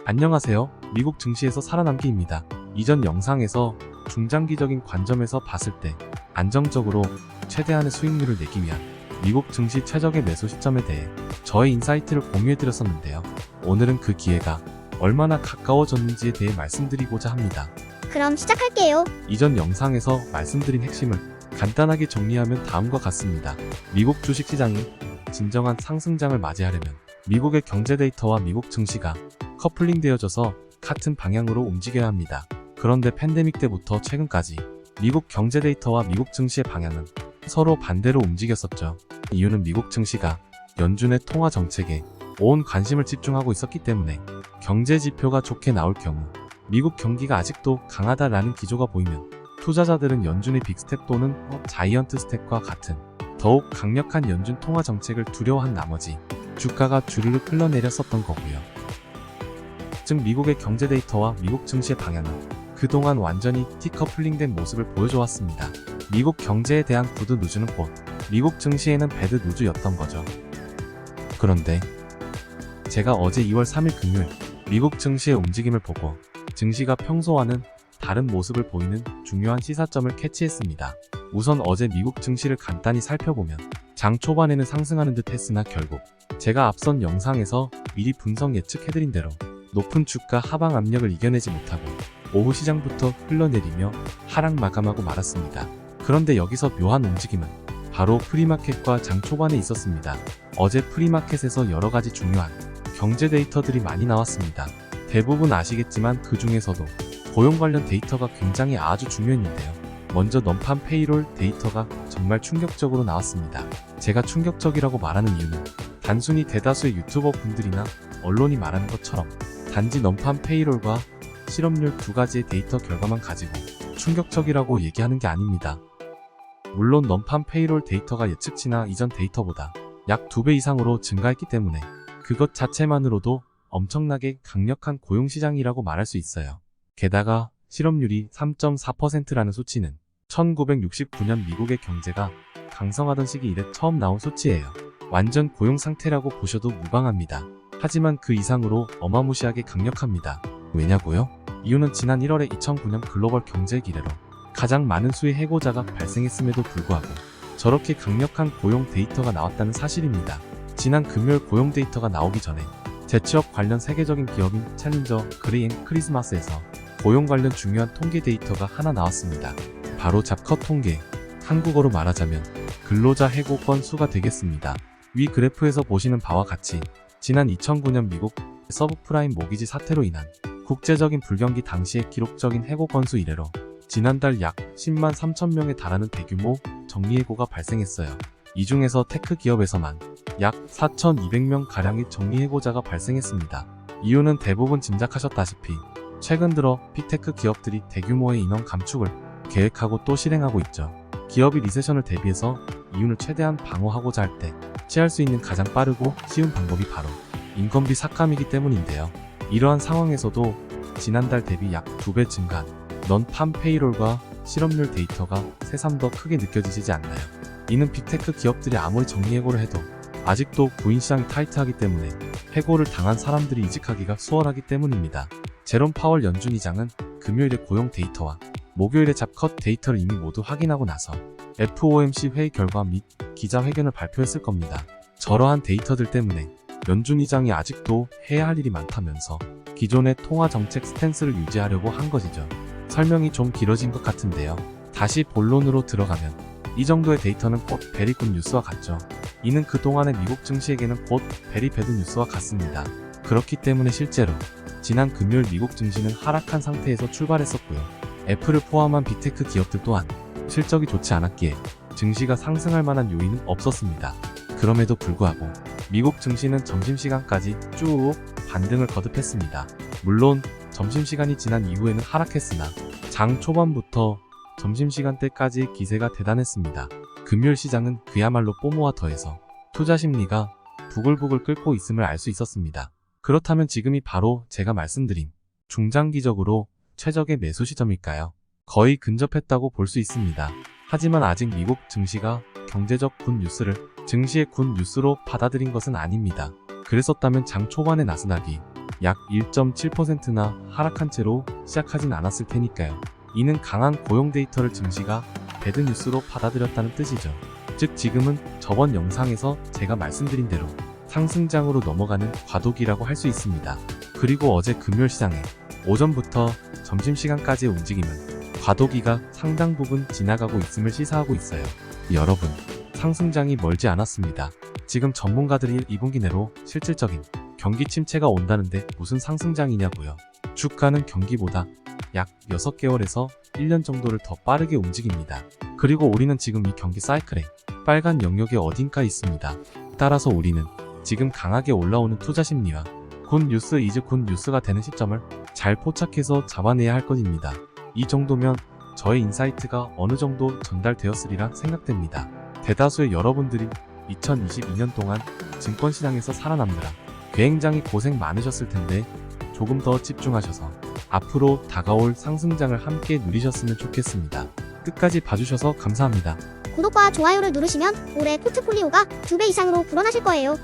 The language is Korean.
안녕하세요. 미국 증시에서 살아남기입니다. 이전 영상에서 중장기적인 관점에서 봤을 때 안정적으로 최대한의 수익률을 내기 위한 미국 증시 최적의 매수 시점에 대해 저의 인사이트를 공유해드렸었는데요. 오늘은 그 기회가 얼마나 가까워졌는지에 대해 말씀드리고자 합니다. 그럼 시작할게요. 이전 영상에서 말씀드린 핵심을 간단하게 정리하면 다음과 같습니다. 미국 주식시장이 진정한 상승장을 맞이하려면 미국의 경제 데이터와 미국 증시가 커플링되어져서 같은 방향으로 움직여야 합니다. 그런데 팬데믹 때부터 최근까지 미국 경제 데이터와 미국 증시의 방향은 서로 반대로 움직였었죠. 이유는 미국 증시가 연준의 통화 정책에 온 관심을 집중하고 있었기 때문에 경제 지표가 좋게 나올 경우 미국 경기가 아직도 강하다라는 기조가 보이면 투자자들은 연준의 빅스텝 또는 자이언트 스텝과 같은 더욱 강력한 연준 통화 정책을 두려워한 나머지 주가가 주르륵 흘러내렸었던 거고요. 즉 미국의 경제 데이터와 미국 증시의 방향은 그동안 완전히 디커플링된 모습을 보여줘왔습니다. 미국 경제에 대한 구드 누즈는 곧 미국 증시에는 배드 누즈였던 거죠. 그런데 제가 어제 2월 3일 금요일 미국 증시의 움직임을 보고 증시가 평소와는 다른 모습을 보이는 중요한 시사점을 캐치했습니다. 우선 어제 미국 증시를 간단히 살펴보면 장 초반에는 상승하는 듯 했으나 결국 제가 앞선 영상에서 미리 분석 예측해드린 대로 높은 주가 하방 압력을 이겨내지 못하고 오후 시장부터 흘러내리며 하락 마감하고 말았습니다. 그런데 여기서 묘한 움직임은 바로 프리마켓과 장 초반에 있었습니다. 어제 프리마켓에서 여러가지 중요한 경제 데이터들이 많이 나왔습니다. 대부분 아시겠지만 그 중에서도 고용 관련 데이터가 굉장히 아주 중요했는데요. 먼저 넌팜 페이롤 데이터가 정말 충격적으로 나왔습니다. 제가 충격적이라고 말하는 이유는 단순히 대다수의 유튜버 분들이나 언론이 말하는 것처럼 단지 넌팜 페이롤과 실업률 두 가지의 데이터 결과만 가지고 충격적이라고 얘기하는 게 아닙니다. 물론 넌팜 페이롤 데이터가 예측치나 이전 데이터보다 약 2배 이상으로 증가했기 때문에 그것 자체만으로도 엄청나게 강력한 고용시장이라고 말할 수 있어요. 게다가 실업률이 3.4%라는 수치는 1969년 미국의 경제가 강성하던 시기 이래 처음 나온 수치예요. 완전 고용 상태라고 보셔도 무방합니다. 하지만 그 이상으로 어마무시하게 강력합니다. 왜냐고요? 이유는 지난 1월에 2009년 글로벌 경제 이래로 가장 많은 수의 해고자가 발생했음에도 불구하고 저렇게 강력한 고용 데이터가 나왔다는 사실입니다. 지난 금요일 고용 데이터가 나오기 전에 재취업 관련 세계적인 기업인 챌린저 그레이앤크리스마스에서 고용 관련 중요한 통계 데이터가 하나 나왔습니다. 바로 잡컷 통계, 한국어로 말하자면 근로자 해고 건수가 되겠습니다. 위 그래프에서 보시는 바와 같이 지난 2009년 미국 서브프라임 모기지 사태로 인한 국제적인 불경기 당시의 기록적인 해고 건수 이래로 지난달 약 10만 3천 명에 달하는 대규모 정리해고가 발생했어요. 이 중에서 테크 기업에서만 약 4,200명 가량의 정리해고자가 발생했습니다. 이유는 대부분 짐작하셨다시피 최근 들어 빅테크 기업들이 대규모의 인원 감축을 계획하고 또 실행하고 있죠. 기업이 리세션을 대비해서 이윤을 최대한 방어하고자 할 때 취할 수 있는 가장 빠르고 쉬운 방법이 바로 인건비 삭감이기 때문인데요. 이러한 상황에서도 지난달 대비 약 2배 증가한 넌팜 페이롤과 실업률 데이터가 새삼 더 크게 느껴지지 않나요? 이는 빅테크 기업들이 아무리 정리해고를 해도 아직도 구인 시장이 타이트하기 때문에 해고를 당한 사람들이 이직하기가 수월하기 때문입니다. 제롬 파월 연준 의장은 금요일의 고용 데이터와 목요일의 잡컷 데이터를 이미 모두 확인하고 나서 FOMC 회의 결과 및 기자회견을 발표했을 겁니다. 저러한 데이터들 때문에 연준 의장이 아직도 해야 할 일이 많다면서 기존의 통화 정책 스탠스를 유지하려고 한 것이죠. 설명이 좀 길어진 것 같은데요. 다시 본론으로 들어가면 이 정도의 데이터는 곧 베리 굿 뉴스와 같죠. 이는 그동안의 미국 증시에게는 곧 베리 배드 뉴스와 같습니다. 그렇기 때문에 실제로 지난 금요일 미국 증시는 하락한 상태에서 출발했었고요. 애플을 포함한 빅테크 기업들 또한 실적이 좋지 않았기에 증시가 상승할 만한 요인은 없었습니다. 그럼에도 불구하고 미국 증시는 점심시간까지 쭉 반등을 거듭했습니다. 물론 점심시간이 지난 이후에는 하락했으나 장 초반부터 점심시간대까지의 기세가 대단했습니다. 금요일 시장은 그야말로 뽀모와 더해서 투자 심리가 부글부글 끓고 있음을 알 수 있었습니다. 그렇다면 지금이 바로 제가 말씀드린 중장기적으로 최적의 매수 시점일까요? 거의 근접했다고 볼 수 있습니다. 하지만 아직 미국 증시가 경제적 굿 뉴스를 증시의 굿 뉴스로 받아들인 것은 아닙니다. 그랬었다면 장 초반의 나스닥이 약 1.7%나 하락한 채로 시작하진 않았을 테니까요. 이는 강한 고용 데이터를 증시가 배드 뉴스로 받아들였다는 뜻이죠. 즉 지금은 저번 영상에서 제가 말씀드린 대로 상승장으로 넘어가는 과도기라고 할 수 있습니다. 그리고 어제 금요일 시장에 오전부터 점심시간까지의 움직임은 과도기가 상당 부분 지나가고 있음을 시사하고 있어요. 여러분, 상승장이 멀지 않았습니다. 지금 전문가들이 2분기 내로 실질적인 경기 침체가 온다는데 무슨 상승장이냐고요. 주가는 경기보다 약 6개월에서 1년 정도를 더 빠르게 움직입니다. 그리고 우리는 지금 이 경기 사이클의 빨간 영역의 어딘가에 있습니다. 따라서 우리는 지금 강하게 올라오는 투자 심리와 굿 뉴스 이즈 굿 뉴스가 되는 시점을 잘 포착해서 잡아내야 할 것입니다. 이 정도면 저의 인사이트가 어느 정도 전달되었으리라 생각됩니다. 대다수의 여러분들이 2022년 동안 증권시장에서 살아남느라 굉장히 고생 많으셨을 텐데 조금 더 집중하셔서 앞으로 다가올 상승장을 함께 누리셨으면 좋겠습니다. 끝까지 봐주셔서 감사합니다. 구독과 좋아요를 누르시면 올해 포트폴리오가 2배 이상으로 불어나실 거예요.